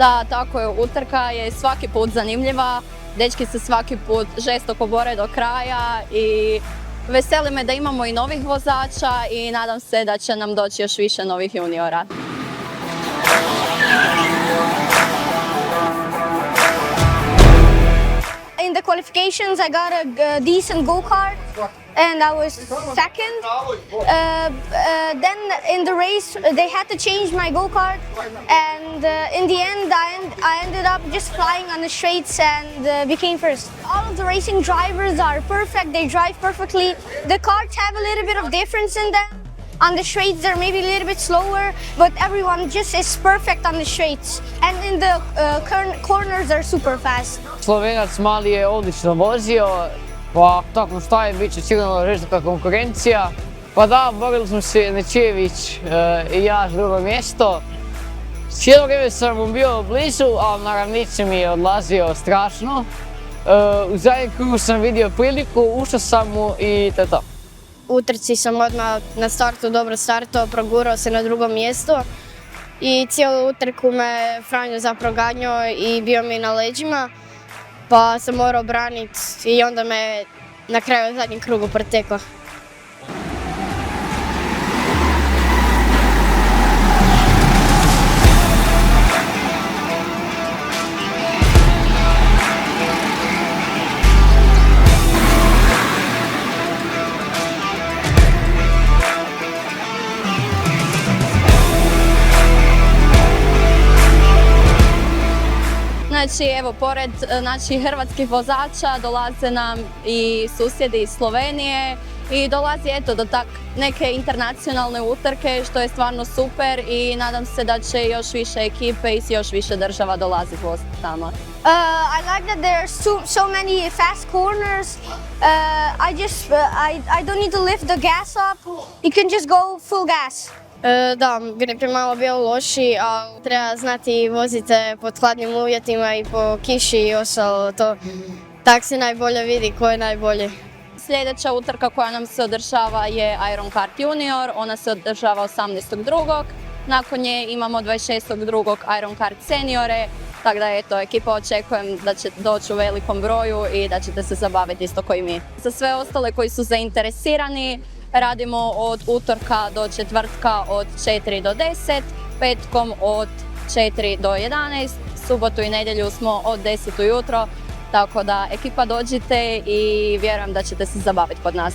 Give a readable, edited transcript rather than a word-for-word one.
Da, tako je, utrka je svaki put zanimljiva, dečki se svaki put žestoko bore do kraja i veseli me da imamo i novih vozača i nadam se da će nam doći još više novih juniora. In the qualifications, I got a decent go-kart, and I was second. Then in the race, they had to change my go-kart, and in the end, I ended up just flying on the straights and became first. All of the racing drivers are perfect. They drive perfectly. The karts have a little bit of difference in them. On the straights, they're maybe a little bit slower, but everyone just is perfect on the straights. And in the corners, they're super fast. Slovenac mali je odlično vozio, pa tako šta je, bit će sigurno žestoka konkurencija. Pa da, borili smo se Janičijević i ja s drugo mjesto. Cijelo vrijeme sam mu bio blizu, ali na ravnici mi je odlazio strašno. U zadnjem krugu sam vidio priliku, ušao sam mu i to je to. U utrci sam odmah na startu dobro startao, progurao se na drugo mjesto i cijelu utrku me Franjo zapravo ganjao i bio mi na leđima, pa sam morao braniti i onda me na kraju zadnjem krugu pretekao. Znači, evo, pored hrvatskih vozača dolaze nam i susjedi iz Slovenije i dolazi eto do neke internacionalne utrke što je stvarno super i nadam se da će još više ekipe iz još više država dolaziti voziti tamo. I like that there's so many fast corners. I don't need to lift the gas up. You can just go full gas. Da, grip je malo bio loši, a treba znati voziti pod hladnim uvjetima i po kiši i ostalo to. Tak se najbolje vidi ko je najbolji. Sljedeća utrka koja nam se održava je GoKart Junior, ona se održava 18.2. Nakon nje imamo 26.2. GoKart Seniore, tako da eto, ekipa očekujem da će doći u velikom broju i da ćete se zabaviti isto kao i mi. Za sve ostale koji su zainteresirani, radimo od utorka do četvrtka od 4 do 10, petkom od 4 do 11, subotu i nedjelju smo od 10 ujutro, tako da ekipa dođite i vjerujem da ćete se zabaviti kod nas.